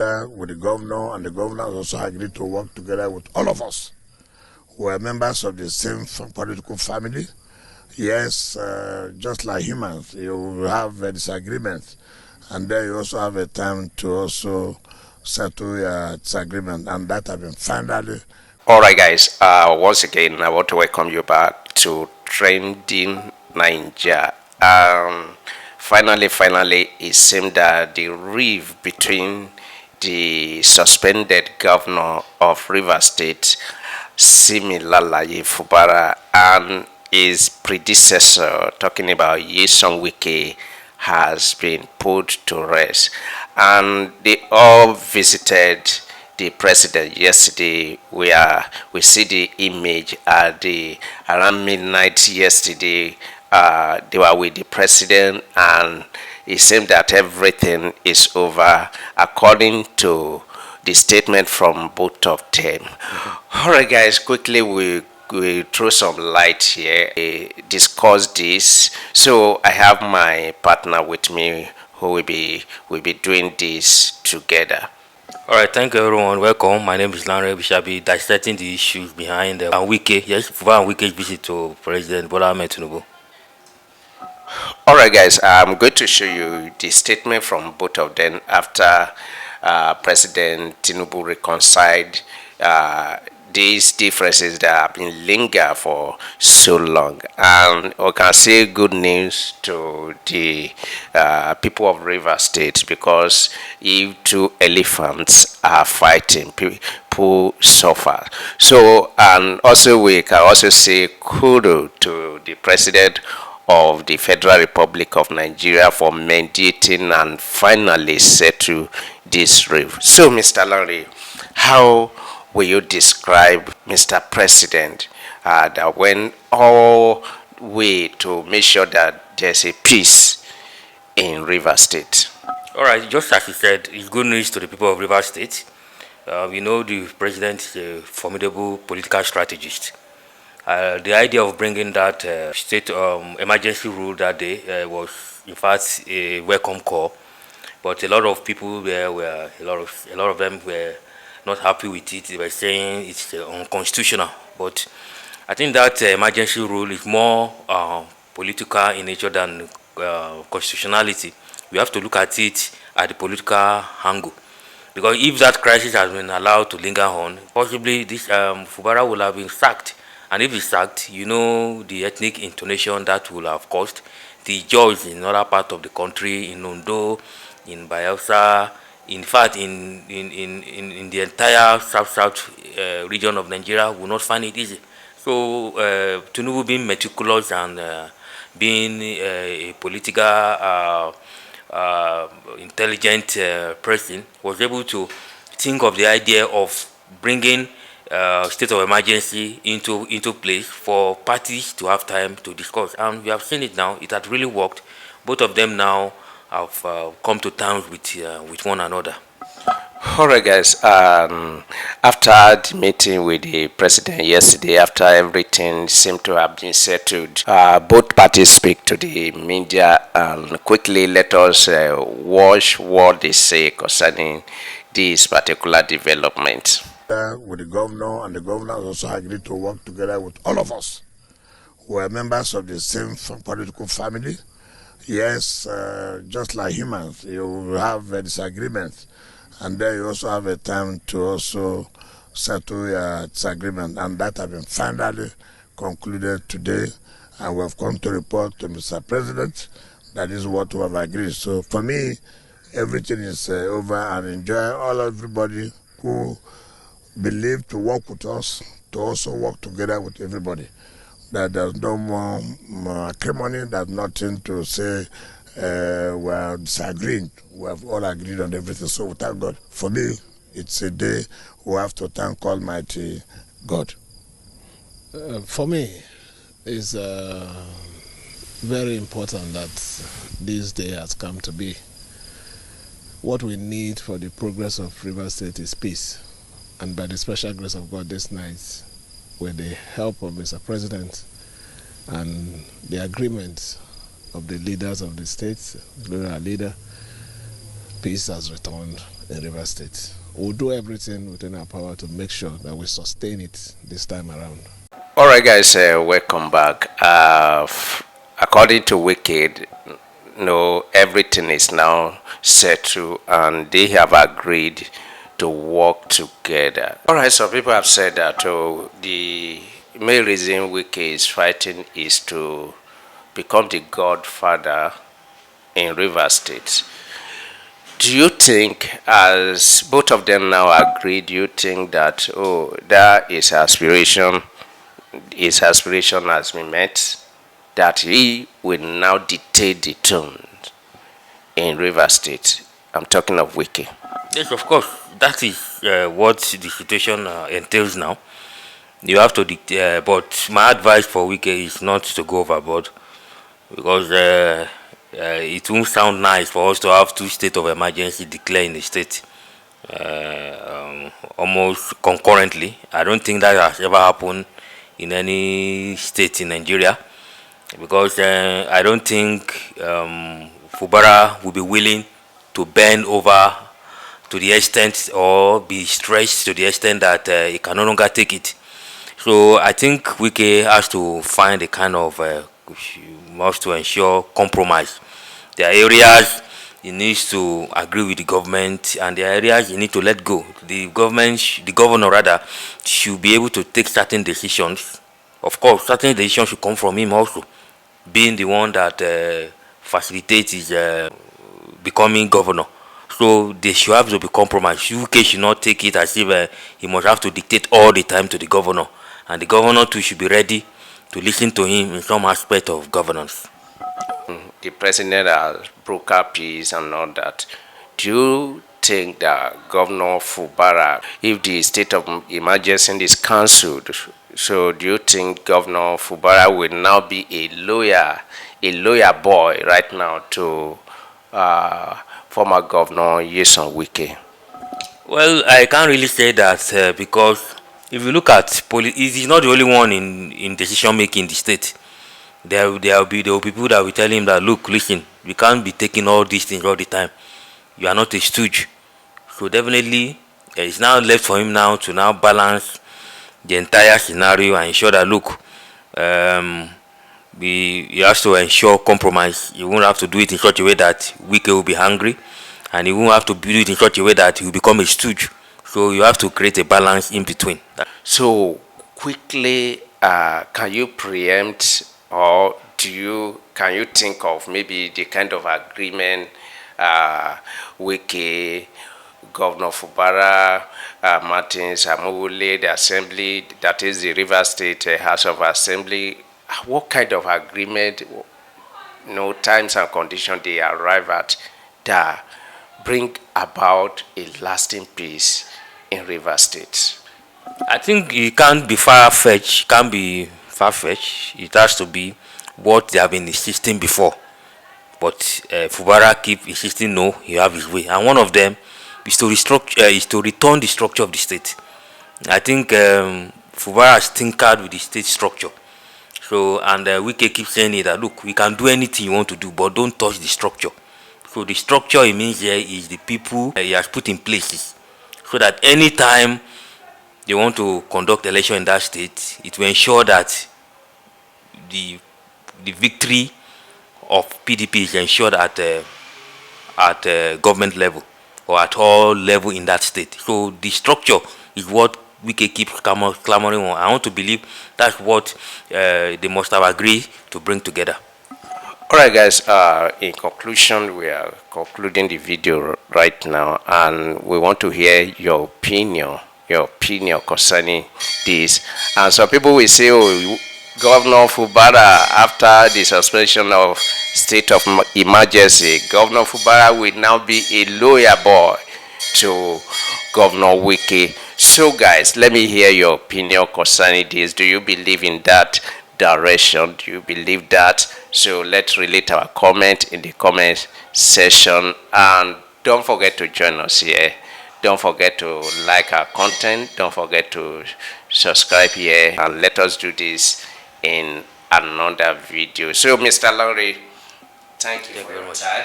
With the governor, and the governor also agreed to work together with all of us who are members of the same political family. Yes, just like humans, you have disagreements, and then you also have a time to also settle your disagreement, and that has been finally. All right, guys. Once again, I want to welcome you back to Trending Nigeria. Finally, it seemed that the rift between the suspended governor of Rivers State, Siminalayi Fubara, and his predecessor, talking about Nyesom Wike, has been put to rest. And they all visited the president yesterday. We see the image at the around midnight yesterday. They were with the president, and it seemed that everything is over, according to the statement from both of them. All right, guys, quickly we throw some light here, discuss this. So I have my partner with me who will be doing this together. All right, thank you everyone. Welcome. My name is Lanre. We shall be dissecting the issues behind Wike. Yes, Fubara and Wike's visit to President Bola Ahmed Tinubu. All right, guys. I'm going to show you the statement from both of them after President Tinubu reconciled these differences that have been linger for so long, and we can say good news to the people of River State, because if two elephants are fighting, people suffer. So, and also we can also say kudos to the president of the Federal Republic of Nigeria for mediating and finally settle this rift. So, Mr. Larry, how will you describe, Mr. President, that went all way to make sure that there's a peace in River State? All right, just as you said, it's good news to the people of River State. We know the president is a formidable political strategist. The idea of bringing that state emergency rule that day was, in fact, a welcome call. But a lot of people there were, a lot of them were not happy with it. They were saying it's unconstitutional. But I think that emergency rule is more political in nature than constitutionality. We have to look at it at the political angle. Because if that crisis has been allowed to linger on, possibly this Fubara will have been sacked. And if he's sacked, you know the ethnic intonation that will have caused. The judge in another part of the country, in Ondo, in Bayelsa, in fact, in the entire south region of Nigeria, will not find it easy. So, Tinubu, being meticulous and being a political, intelligent person, was able to think of the idea of bringing state of emergency into place for parties to have time to discuss. And we have seen it now. It had really worked. Both of them now have come to terms with one another. All right, guys. After the meeting with the president yesterday, after everything seemed to have been settled, both parties speak to the media, and quickly let us watch what they say concerning this particular development. With the governor, and the governor also agreed to work together with all of us who are members of the same political family. Yes, just like humans, you have disagreements, and then you also have a time to also settle your disagreement, and that has been finally concluded today, and we have come to report to Mr. President that is what we have agreed. So for me, everything is over, and enjoy all everybody who believe to work with us, to also work together with everybody. That there's no more acrimony, there's nothing to say we are disagreeing. We have all agreed on everything. So we thank God. For me, it's a day we have to thank Almighty God. For me, it's very important that this day has come to be. What we need for the progress of River State is peace. And by the special grace of God this night, with the help of Mr. President and the agreement of the leaders of the states, including our leader, peace has returned in River State. We'll do everything within our power to make sure that we sustain it this time around. All right, guys, welcome back. According to Wike, no, everything is now settled and they have agreed to work together. All right, so people have said that the main reason Wike is fighting is to become the godfather in River State. Do you think, as both of them now agree, do you think that, that is aspiration, his aspiration has been met, that he will now dictate the tone in River State? I'm talking of Wike. Yes, of course. That is what the situation entails now. You have to dictate, but my advice for Wike is not to go overboard, because it won't sound nice for us to have 2 states of emergency declared in the state almost concurrently. I don't think that has ever happened in any state in Nigeria, because I don't think Fubara will be willing to bend over to the extent or be stressed to the extent that he can no longer take it. So I think Wike has to find a kind of must to ensure compromise. There are areas he needs to agree with the government, and there are areas he needs to let go. The governor rather, should be able to take certain decisions. Of course, certain decisions should come from him also, being the one that facilitates his becoming governor. So they should have to be compromised. UK should not take it as if he must have to dictate all the time to the governor, and the governor too should be ready to listen to him in some aspect of governance. The president has brokered peace and all that. Do you think that Governor Fubara, if the state of emergency is cancelled, so do you think Governor Fubara will now be a lawyer boy right now to former Governor Nyesom Wike? Well, I can't really say that because if you look at he's not the only one in decision making in the state. There will be people that will tell him that, look, listen, we can't be taking all these things all the time. You are not a stooge. So definitely, it's now left for him now to now balance the entire scenario and ensure that, look, he has to ensure compromise. You won't have to do it in such a way that Wike will be hungry, and you won't have to do it in such a way that he will become a stooge. So you have to create a balance in between. So quickly, can you preempt, or can you think of maybe the kind of agreement Wike, Governor Fubara, Martins, Amule, the Assembly, that is the River State House of Assembly, what kind of agreement, times and conditions they arrive at that bring about a lasting peace in River State? I think it can't be far-fetched. It has to be what they have been insisting before. But Fubara keep insisting, no, you have his way. And one of them is to return the structure of the state. I think Fubara has tinkered with the state structure. So, and Wike keeps saying that, look, we can do anything you want to do, but don't touch the structure. So the structure it means here is the people he has put in places, so that anytime they want to conduct election in that state, it will ensure that the victory of PDP is ensured at government level or at all level in that state. So the structure is what Wike keeps clamoring on. I want to believe that's what they must have agreed to bring together. All right, guys, in conclusion, we are concluding the video right now, and we want to hear your opinion concerning this. And some people will say, oh, Governor Fubara, after the suspension of state of emergency, Governor Fubara will now be a lawyer boy to Governor Wike. So guys, let me hear your opinion concerning this. Do you believe in that direction? Do you believe that? So let's relate our comment in the comment section, and don't forget to join us here. Don't forget to like our content. Don't forget to subscribe here, and let us do this in another video. So Mr. Lowry, thank you for your time.